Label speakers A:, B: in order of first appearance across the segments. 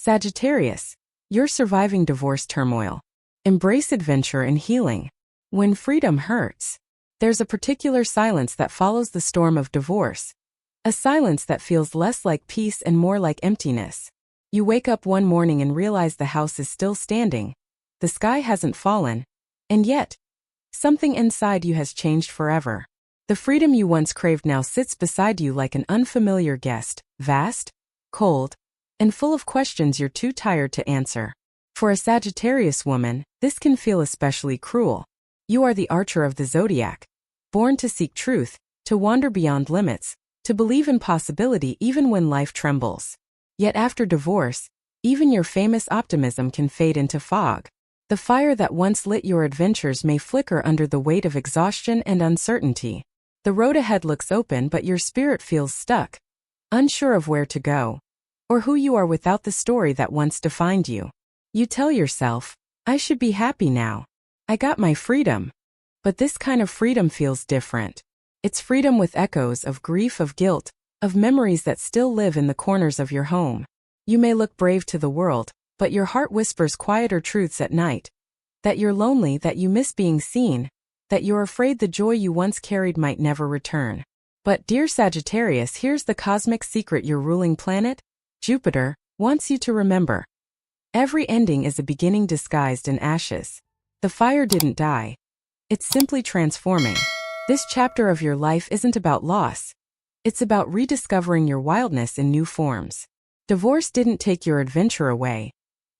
A: Sagittarius, you're surviving divorce turmoil. Embrace adventure and healing. When freedom hurts, there's a particular silence that follows the storm of divorce. A silence that feels less like peace and more like emptiness. You wake up one morning and realize the house is still standing. The sky hasn't fallen. And yet, something inside you has changed forever. The freedom you once craved now sits beside you like an unfamiliar guest, vast, cold, and full of questions you're too tired to answer. For a Sagittarius woman, this can feel especially cruel. You are the archer of the zodiac, born to seek truth, to wander beyond limits, to believe in possibility even when life trembles. Yet after divorce, even your famous optimism can fade into fog. The fire that once lit your adventures may flicker under the weight of exhaustion and uncertainty. The road ahead looks open, but your spirit feels stuck, unsure of where to go, or who you are without the story that once defined you. You tell yourself, I should be happy now. I got my freedom. But this kind of freedom feels different. It's freedom with echoes of grief, of guilt, of memories that still live in the corners of your home. You may look brave to the world, but your heart whispers quieter truths at night. That you're lonely, that you miss being seen, that you're afraid the joy you once carried might never return. But dear Sagittarius, here's the cosmic secret: your ruling planet, Jupiter, wants you to remember. Every ending is a beginning disguised in ashes. The fire didn't die. It's simply transforming. This chapter of your life isn't about loss. It's about rediscovering your wildness in new forms. Divorce didn't take your adventure away.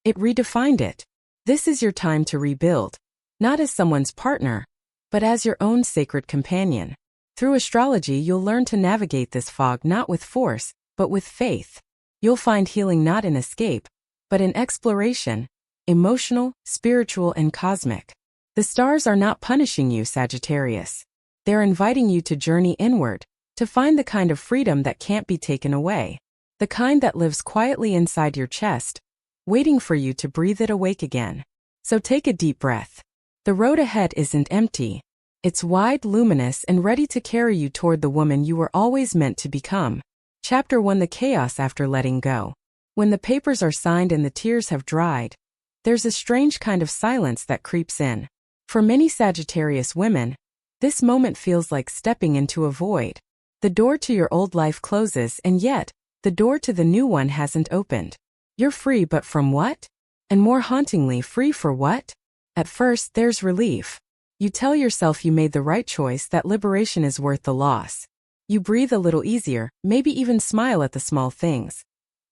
A: It redefined it. This is your time to rebuild, not as someone's partner, but as your own sacred companion. Through astrology, you'll learn to navigate this fog not with force, but with faith. You'll find healing not in escape, but in exploration, emotional, spiritual, and cosmic. The stars are not punishing you, Sagittarius. They're inviting you to journey inward, to find the kind of freedom that can't be taken away. The kind that lives quietly inside your chest, waiting for you to breathe it awake again. So take a deep breath. The road ahead isn't empty. It's wide, luminous, and ready to carry you toward the woman you were always meant to become. Chapter 1: The Chaos After Letting Go. When the papers are signed and the tears have dried, there's a strange kind of silence that creeps in. For many Sagittarius women, this moment feels like stepping into a void. The door to your old life closes, and yet, the door to the new one hasn't opened. You're free, but from what? And more hauntingly, free for what? At first, there's relief. You tell yourself you made the right choice, that liberation is worth the loss. You breathe a little easier, maybe even smile at the small things.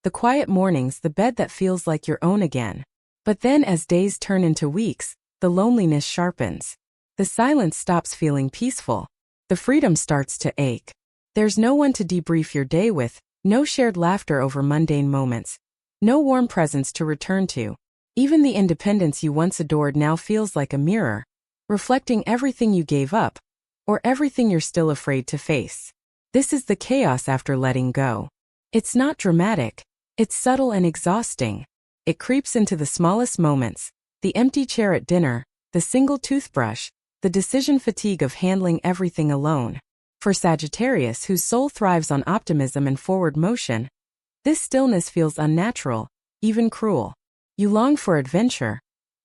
A: The quiet mornings, the bed that feels like your own again. But then as days turn into weeks, the loneliness sharpens. The silence stops feeling peaceful. The freedom starts to ache. There's no one to debrief your day with, no shared laughter over mundane moments, no warm presence to return to. Even the independence you once adored now feels like a mirror, reflecting everything you gave up, or everything you're still afraid to face. This is the chaos after letting go. It's not dramatic. It's subtle and exhausting. It creeps into the smallest moments: the empty chair at dinner, the single toothbrush, the decision fatigue of handling everything alone. For Sagittarius, whose soul thrives on optimism and forward motion, this stillness feels unnatural, even cruel. You long for adventure,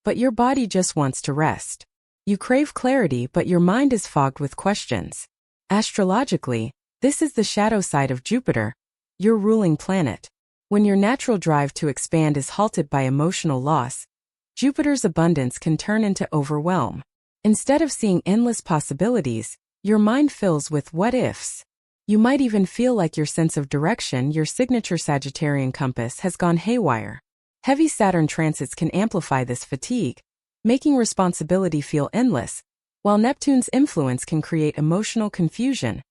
A: but your body just wants to rest. You crave clarity, but your mind is fogged with questions. Astrologically, this is the shadow side of Jupiter, your ruling planet. When your natural drive to expand is halted by emotional loss, Jupiter's abundance can turn into overwhelm. Instead of seeing endless possibilities, your mind fills with what-ifs. You might even feel like your sense of direction, your signature Sagittarian compass, has gone haywire. Heavy Saturn transits can amplify this fatigue, making responsibility feel endless, while Neptune's influence can create emotional confusion,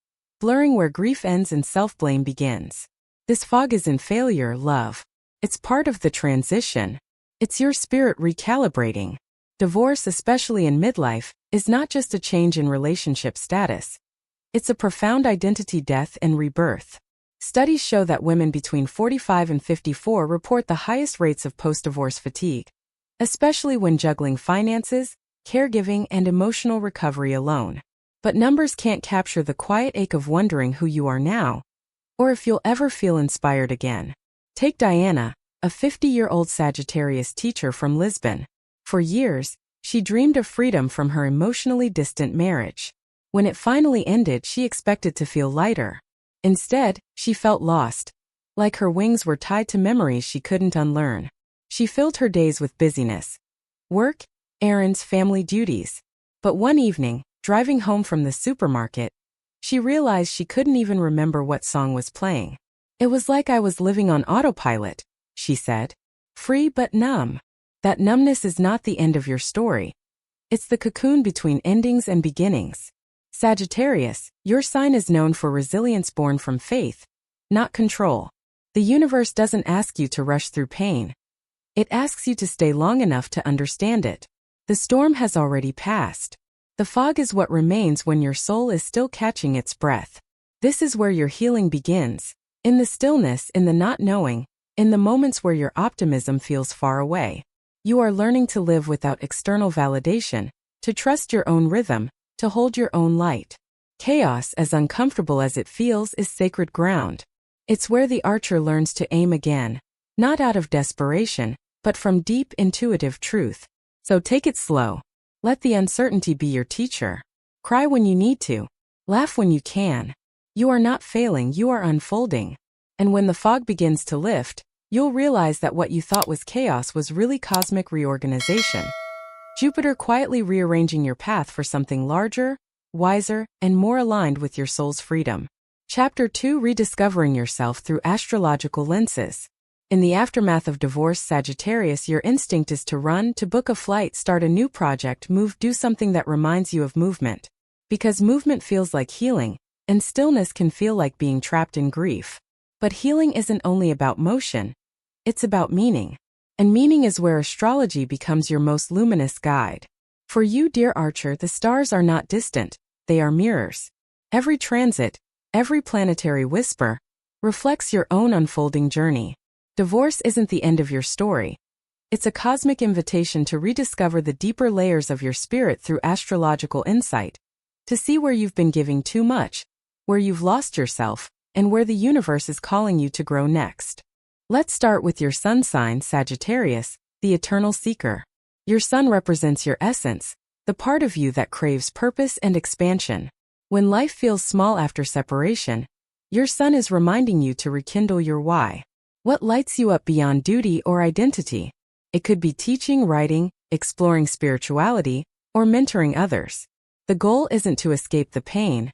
A: blurring where grief ends and self-blame begins. This fog isn't failure, love. It's part of the transition. It's your spirit recalibrating. Divorce, especially in midlife, is not just a change in relationship status. It's a profound identity death and rebirth. Studies show that women between 45 and 54 report the highest rates of post-divorce fatigue, especially when juggling finances, caregiving, and emotional recovery alone. But numbers can't capture the quiet ache of wondering who you are now, or if you'll ever feel inspired again. Take Diana, a 50-year-old Sagittarius teacher from Lisbon. For years, she dreamed of freedom from her emotionally distant marriage. When it finally ended, she expected to feel lighter. Instead, she felt lost, like her wings were tied to memories she couldn't unlearn. She filled her days with busyness. Work, errands, family duties. But one evening, driving home from the supermarket, she realized she couldn't even remember what song was playing. "It was like I was living on autopilot," she said. "Free but numb." That numbness is not the end of your story. It's the cocoon between endings and beginnings. Sagittarius, your sign is known for resilience born from faith, not control. The universe doesn't ask you to rush through pain. It asks you to stay long enough to understand it. The storm has already passed. The fog is what remains when your soul is still catching its breath. This is where your healing begins. In the stillness, in the not knowing, in the moments where your optimism feels far away. You are learning to live without external validation, to trust your own rhythm, to hold your own light. Chaos, as uncomfortable as it feels, is sacred ground. It's where the archer learns to aim again, not out of desperation, but from deep intuitive truth. So take it slow. Let the uncertainty be your teacher. Cry when you need to. Laugh when you can. You are not failing, you are unfolding. And when the fog begins to lift, you'll realize that what you thought was chaos was really cosmic reorganization. Jupiter quietly rearranging your path for something larger, wiser, and more aligned with your soul's freedom. Chapter 2: Rediscovering Yourself Through Astrological Lenses. In the aftermath of divorce, Sagittarius, your instinct is to run, to book a flight, start a new project, do something that reminds you of movement. Because movement feels like healing, and stillness can feel like being trapped in grief. But healing isn't only about motion, it's about meaning. And meaning is where astrology becomes your most luminous guide. For you, dear Archer, the stars are not distant, they are mirrors. Every transit, every planetary whisper, reflects your own unfolding journey. Divorce isn't the end of your story. It's a cosmic invitation to rediscover the deeper layers of your spirit through astrological insight, to see where you've been giving too much, where you've lost yourself, and where the universe is calling you to grow next. Let's start with your sun sign, Sagittarius, the eternal seeker. Your sun represents your essence, the part of you that craves purpose and expansion. When life feels small after separation, your sun is reminding you to rekindle your why. What lights you up beyond duty or identity? It could be teaching, writing, exploring spirituality, or mentoring others. The goal isn't to escape the pain,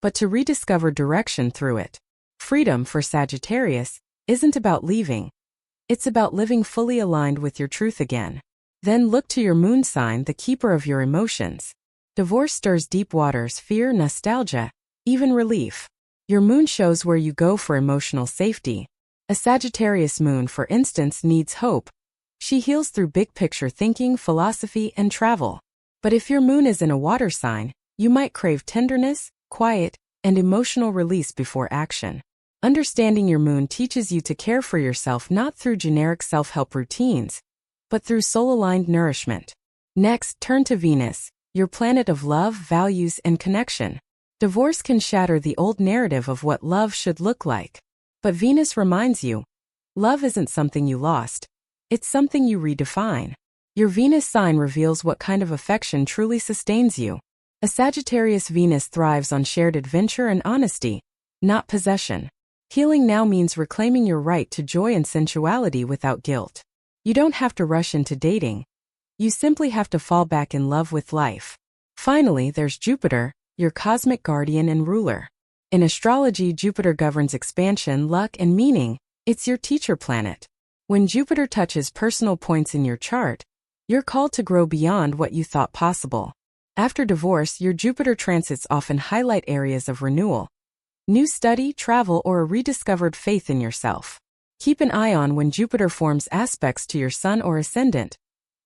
A: but to rediscover direction through it. Freedom for Sagittarius isn't about leaving. It's about living fully aligned with your truth again. Then look to your moon sign, the keeper of your emotions. Divorce stirs deep waters, fear, nostalgia, even relief. Your moon shows where you go for emotional safety. A Sagittarius moon, for instance, needs hope. She heals through big-picture thinking, philosophy, and travel. But if your moon is in a water sign, you might crave tenderness, quiet, and emotional release before action. Understanding your moon teaches you to care for yourself not through generic self-help routines, but through soul-aligned nourishment. Next, turn to Venus, your planet of love, values, and connection. Divorce can shatter the old narrative of what love should look like. But Venus reminds you, love isn't something you lost, it's something you redefine. Your Venus sign reveals what kind of affection truly sustains you. A Sagittarius Venus thrives on shared adventure and honesty, not possession. Healing now means reclaiming your right to joy and sensuality without guilt. You don't have to rush into dating. You simply have to fall back in love with life. Finally, there's Jupiter, your cosmic guardian and ruler. In astrology, Jupiter governs expansion, luck, and meaning. It's your teacher planet. When Jupiter touches personal points in your chart, you're called to grow beyond what you thought possible. After divorce, your Jupiter transits often highlight areas of renewal, new study, travel, or a rediscovered faith in yourself. Keep an eye on when Jupiter forms aspects to your sun or ascendant.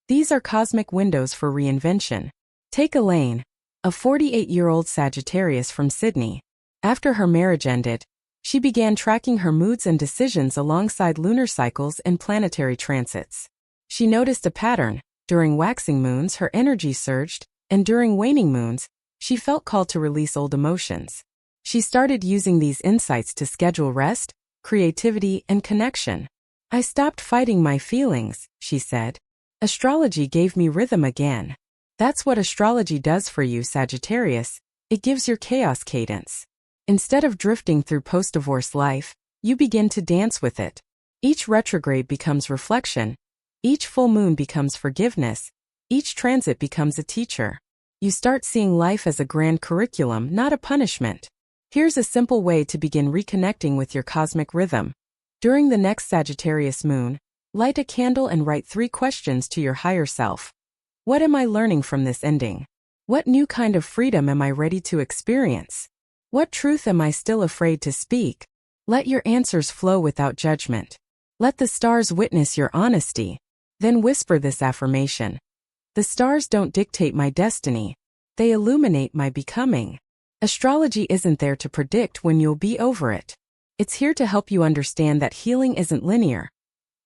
A: These are cosmic windows for reinvention. Take Elaine, a 48-year-old Sagittarius from Sydney. After her marriage ended, she began tracking her moods and decisions alongside lunar cycles and planetary transits. She noticed a pattern. During waxing moons, her energy surged, and during waning moons, she felt called to release old emotions. She started using these insights to schedule rest, creativity, and connection. I stopped fighting my feelings, she said. Astrology gave me rhythm again. That's what astrology does for you, Sagittarius. It gives your chaos cadence. Instead of drifting through post-divorce life, you begin to dance with it. Each retrograde becomes reflection. Each full moon becomes forgiveness. Each transit becomes a teacher. You start seeing life as a grand curriculum, not a punishment. Here's a simple way to begin reconnecting with your cosmic rhythm. During the next Sagittarius moon, light a candle and write 3 questions to your higher self. What am I learning from this ending? What new kind of freedom am I ready to experience? What truth am I still afraid to speak? Let your answers flow without judgment. Let the stars witness your honesty. Then whisper this affirmation. The stars don't dictate my destiny. They illuminate my becoming. Astrology isn't there to predict when you'll be over it. It's here to help you understand that healing isn't linear.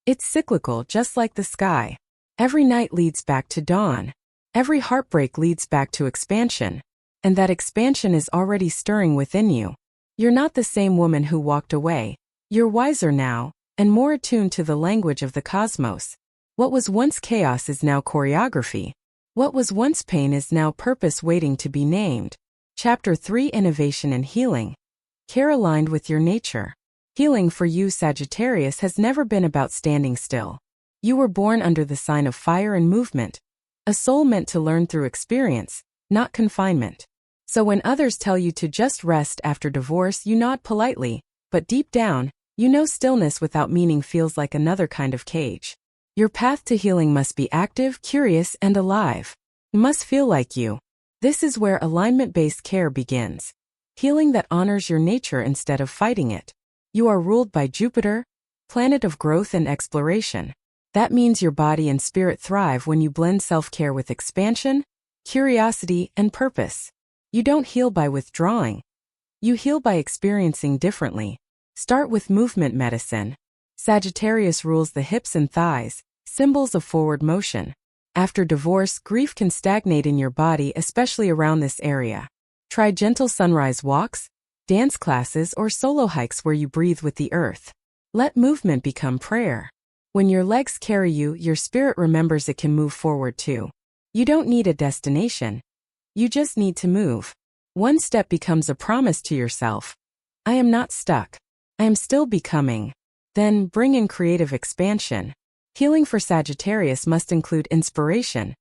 A: It's cyclical, just like the sky. Every night leads back to dawn. Every heartbreak leads back to expansion. And that expansion is already stirring within you. You're not the same woman who walked away. You're wiser now, and more attuned to the language of the cosmos. What was once chaos is now choreography. What was once pain is now purpose waiting to be named. Chapter 3: Innovation and Healing. Care aligned with your nature. Healing for you, Sagittarius, has never been about standing still. You were born under the sign of fire and movement, a soul meant to learn through experience, not confinement. So when others tell you to just rest after divorce, you nod politely, but deep down, you know stillness without meaning feels like another kind of cage. Your path to healing must be active, curious, and alive. It must feel like you. This is where alignment-based care begins. Healing that honors your nature instead of fighting it. You are ruled by Jupiter, planet of growth and exploration. That means your body and spirit thrive when you blend self-care with expansion, curiosity, and purpose. You don't heal by withdrawing. You heal by experiencing differently. Start with movement medicine. Sagittarius rules the hips and thighs, symbols of forward motion. After divorce, grief can stagnate in your body, especially around this area. Try gentle sunrise walks, dance classes, or solo hikes where you breathe with the earth. Let movement become prayer. When your legs carry you, your spirit remembers it can move forward too. You don't need a destination. You just need to move. One step becomes a promise to yourself. I am not stuck. I am still becoming. Then bring in creative expansion. Healing for Sagittarius must include inspiration.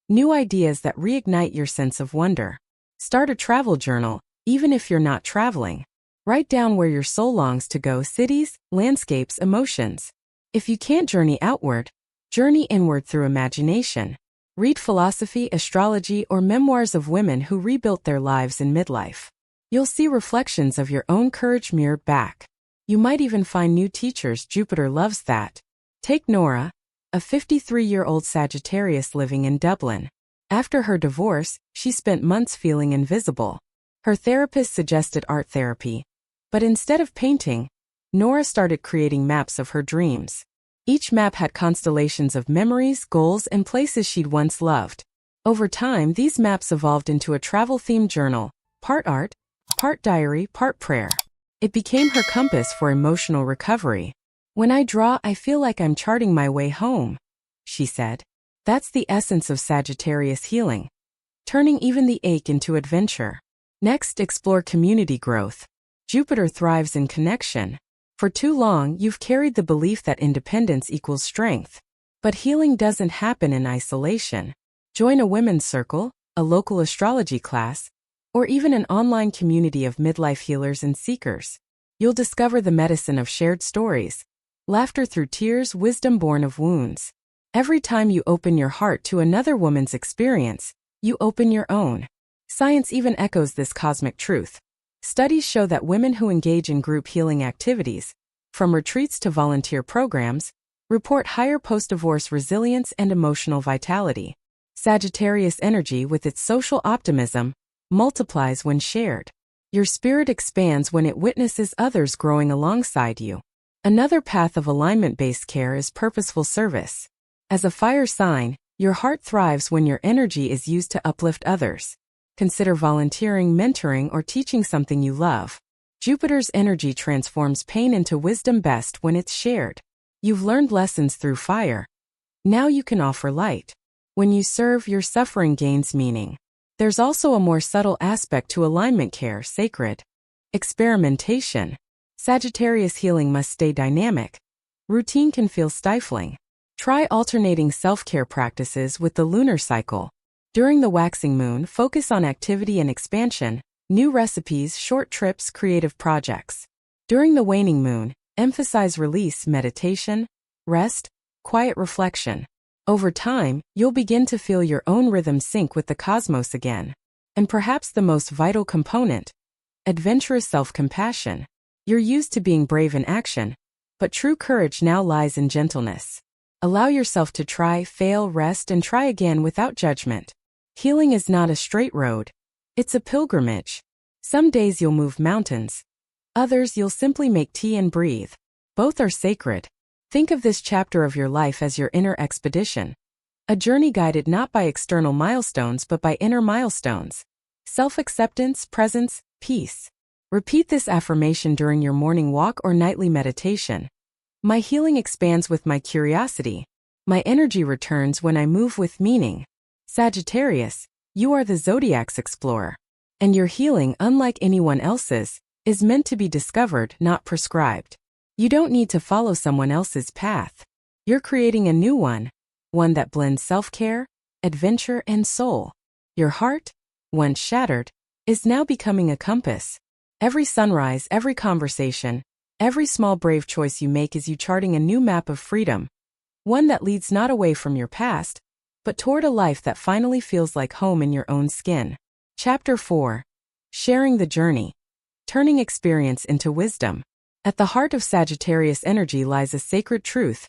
A: New ideas that reignite your sense of wonder. Start a travel journal, even if you're not traveling. Write down where your soul longs to go: cities, landscapes, emotions. If you can't journey outward, journey inward through imagination. Read philosophy, astrology, or memoirs of women who rebuilt their lives in midlife. You'll see reflections of your own courage mirrored back. You might even find new teachers. Jupiter loves that. Take Nora, a 53-year-old Sagittarius living in Dublin. After her divorce, she spent months feeling invisible. Her therapist suggested art therapy. But instead of painting, Nora started creating maps of her dreams. Each map had constellations of memories, goals, and places she'd once loved. Over time, these maps evolved into a travel-themed journal, part art, part diary, part prayer. It became her compass for emotional recovery. When I draw, I feel like I'm charting my way home, she said. That's the essence of Sagittarius healing. Turning even the ache into adventure. Next, explore community growth. Jupiter thrives in connection. For too long, you've carried the belief that independence equals strength. But healing doesn't happen in isolation. Join a women's circle, a local astrology class, or even an online community of midlife healers and seekers. You'll discover the medicine of shared stories. Laughter through tears, wisdom born of wounds. Every time you open your heart to another woman's experience, you open your own. Science even echoes this cosmic truth. Studies show that women who engage in group healing activities, from retreats to volunteer programs, report higher post-divorce resilience and emotional vitality. Sagittarius energy, with its social optimism, multiplies when shared. Your spirit expands when it witnesses others growing alongside you. Another path of alignment-based care is purposeful service. As a fire sign, your heart thrives when your energy is used to uplift others. Consider volunteering, mentoring, or teaching something you love. Jupiter's energy transforms pain into wisdom best when it's shared. You've learned lessons through fire. Now you can offer light. When you serve, your suffering gains meaning. There's also a more subtle aspect to alignment care, sacred experimentation. Sagittarius healing must stay dynamic. Routine can feel stifling. Try alternating self-care practices with the lunar cycle. During the waxing moon, focus on activity and expansion, new recipes, short trips, creative projects. During the waning moon, emphasize release, meditation, rest, quiet reflection. Over time, you'll begin to feel your own rhythm sync with the cosmos again. And perhaps the most vital component, adventurous self-compassion. You're used to being brave in action, but true courage now lies in gentleness. Allow yourself to try, fail, rest, and try again without judgment. Healing is not a straight road. It's a pilgrimage. Some days you'll move mountains. Others you'll simply make tea and breathe. Both are sacred. Think of this chapter of your life as your inner expedition. A journey guided not by external milestones but by inner milestones. Self-acceptance, presence, peace. Repeat this affirmation during your morning walk or nightly meditation. My healing expands with my curiosity. My energy returns when I move with meaning. Sagittarius, you are the Zodiac's explorer. And your healing, unlike anyone else's, is meant to be discovered, not prescribed. You don't need to follow someone else's path. You're creating a new one that blends self-care, adventure, and soul. Your heart, once shattered, is now becoming a compass. Every sunrise, every conversation, every small brave choice you make is you charting a new map of freedom. One that leads not away from your past, but toward a life that finally feels like home in your own skin. Chapter 4. Sharing the journey. Turning experience into wisdom. At the heart of Sagittarius energy lies a sacred truth.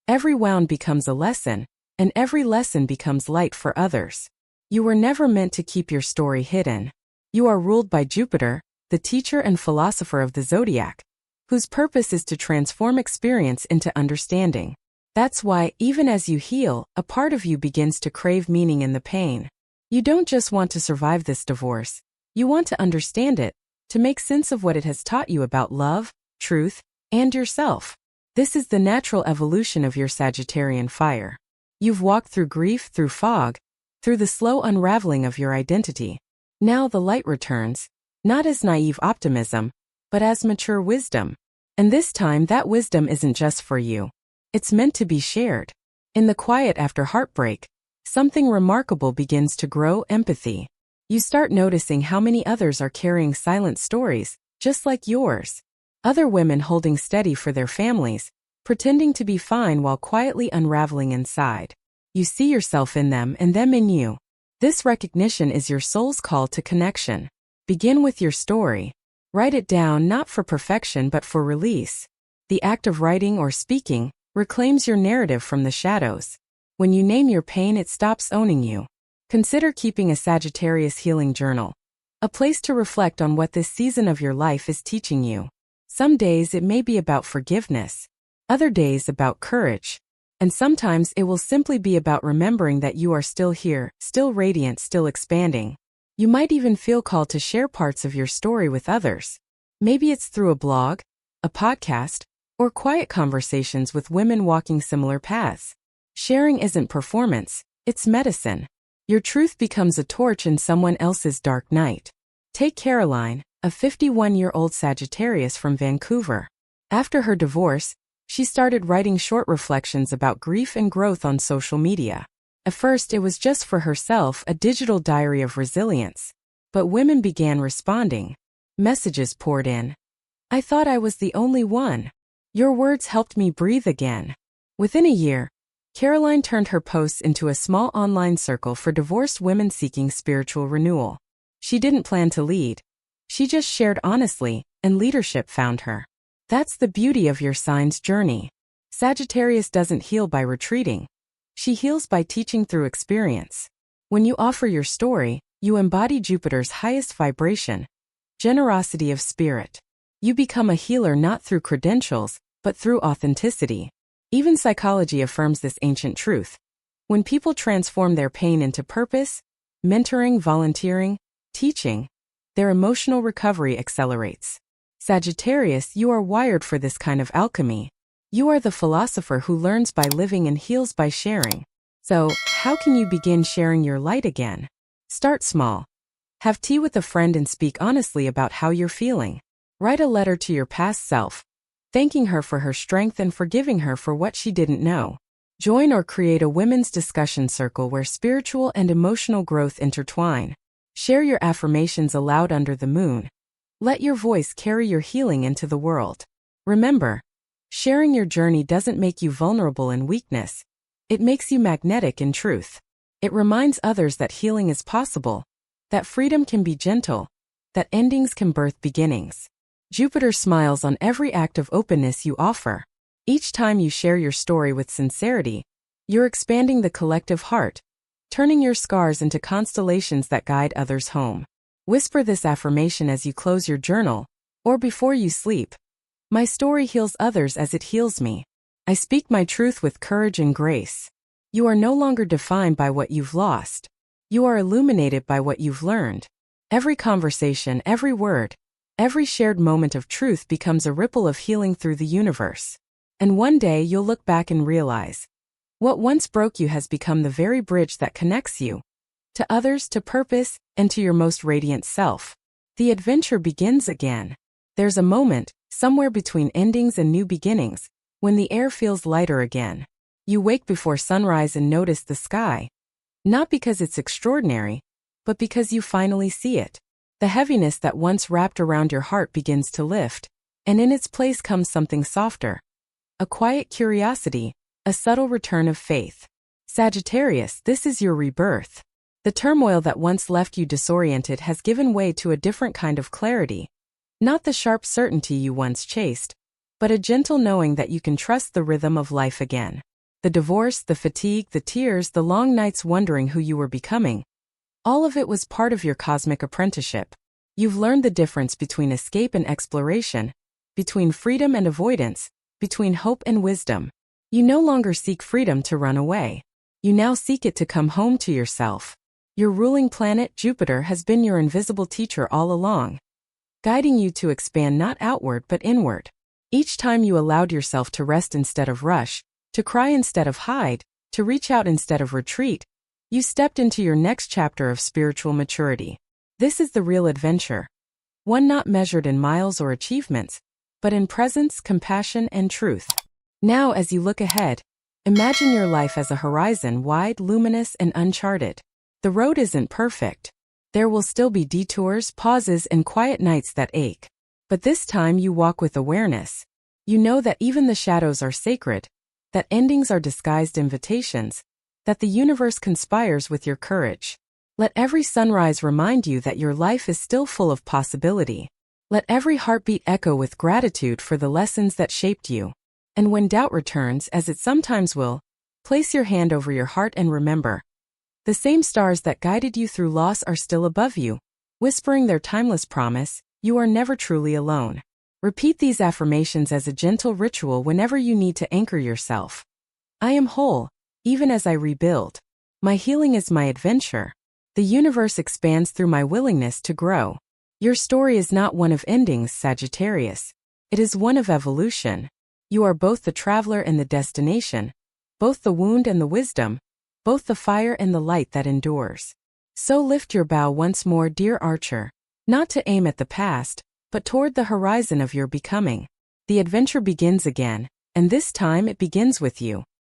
A: Every wound becomes a lesson, and every lesson becomes light for others. You were never meant to keep your story hidden. You are ruled by Jupiter, the teacher and philosopher of the zodiac, whose purpose is to transform experience into understanding. That's why, even as you heal, a part of you begins to crave meaning in the pain. You don't just want to survive this divorce. You want to understand it, to make sense of what it has taught you about love, truth, and yourself. This is the natural evolution of your Sagittarian fire. You've walked through grief, through fog, through the slow unraveling of your identity. Now the light returns, not as naive optimism, but as mature wisdom. And this time that wisdom isn't just for you. It's meant to be shared. In the quiet after heartbreak, something remarkable begins to grow: empathy. You start noticing how many others are carrying silent stories, just like yours. Other women holding steady for their families, pretending to be fine while quietly unraveling inside. You see yourself in them and them in you. This recognition is your soul's call to connection. Begin with your story. Write it down not for perfection but for release. The act of writing or speaking reclaims your narrative from the shadows. When you name your pain, it stops owning you. Consider keeping a Sagittarius healing journal, a place to reflect on what this season of your life is teaching you. Some days it may be about forgiveness, other days about courage, and sometimes it will simply be about remembering that you are still here, still radiant, still expanding. You might even feel called to share parts of your story with others. Maybe it's through a blog, a podcast, or quiet conversations with women walking similar paths. Sharing isn't performance, it's medicine. Your truth becomes a torch in someone else's dark night. Take Caroline, a 51-year-old Sagittarius from Vancouver. After her divorce, she started writing short reflections about grief and growth on social media. At first, it was just for herself, a digital diary of resilience. But women began responding. Messages poured in. I thought I was the only one. Your words helped me breathe again. Within a year, Caroline turned her posts into a small online circle for divorced women seeking spiritual renewal. She didn't plan to lead. She just shared honestly, and leadership found her. That's the beauty of your sign's journey. Sagittarius doesn't heal by retreating. She heals by teaching through experience. When you offer your story, you embody Jupiter's highest vibration, generosity of spirit. You become a healer not through credentials, but through authenticity. Even psychology affirms this ancient truth. When people transform their pain into purpose, mentoring, volunteering, teaching, their emotional recovery accelerates. Sagittarius, you are wired for this kind of alchemy. You are the philosopher who learns by living and heals by sharing. So, how can you begin sharing your light again? Start small. Have tea with a friend and speak honestly about how you're feeling. Write a letter to your past self, thanking her for her strength and forgiving her for what she didn't know. Join or create a women's discussion circle where spiritual and emotional growth intertwine. Share your affirmations aloud under the moon. Let your voice carry your healing into the world. Remember, sharing your journey doesn't make you vulnerable in weakness. It makes you magnetic in truth. It reminds others that healing is possible, that freedom can be gentle, that endings can birth beginnings. Jupiter smiles on every act of openness you offer. Each time you share your story with sincerity, you're expanding the collective heart, turning your scars into constellations that guide others home. Whisper this affirmation as you close your journal, or before you sleep. My story heals others as it heals me. I speak my truth with courage and grace. You are no longer defined by what you've lost. You are illuminated by what you've learned. Every conversation, every word, every shared moment of truth becomes a ripple of healing through the universe. And one day you'll look back and realize, what once broke you has become the very bridge that connects you to others, to purpose, and to your most radiant self. The adventure begins again. There's a moment, somewhere between endings and new beginnings, when the air feels lighter again. You wake before sunrise and notice the sky. Not because it's extraordinary, but because you finally see it. The heaviness that once wrapped around your heart begins to lift, and in its place comes something softer. A quiet curiosity, a subtle return of faith. Sagittarius, this is your rebirth. The turmoil that once left you disoriented has given way to a different kind of clarity. Not the sharp certainty you once chased, but a gentle knowing that you can trust the rhythm of life again. The divorce, the fatigue, the tears, the long nights wondering who you were becoming. All of it was part of your cosmic apprenticeship. You've learned the difference between escape and exploration, between freedom and avoidance, between hope and wisdom. You no longer seek freedom to run away. You now seek it to come home to yourself. Your ruling planet, Jupiter, has been your invisible teacher all along, guiding you to expand not outward but inward. Each time you allowed yourself to rest instead of rush, to cry instead of hide, to reach out instead of retreat, you stepped into your next chapter of spiritual maturity. This is the real adventure. One not measured in miles or achievements, but in presence, compassion, and truth. Now, as you look ahead, imagine your life as a horizon wide, luminous, and uncharted. The road isn't perfect. There will still be detours, pauses, and quiet nights that ache. But this time you walk with awareness. You know that even the shadows are sacred, that endings are disguised invitations, that the universe conspires with your courage. Let every sunrise remind you that your life is still full of possibility. Let every heartbeat echo with gratitude for the lessons that shaped you. And when doubt returns, as it sometimes will, place your hand over your heart and remember. The same stars that guided you through loss are still above you, whispering their timeless promise, you are never truly alone. Repeat these affirmations as a gentle ritual whenever you need to anchor yourself. I am whole, even as I rebuild. My healing is my adventure. The universe expands through my willingness to grow. Your story is not one of endings, Sagittarius. It is one of evolution. You are both the traveler and the destination, both the wound and the wisdom, both the fire and the light that endures. So lift your bow once more, dear archer, not to aim at the past, but toward the horizon of your becoming. The adventure begins again, and this time it begins with you.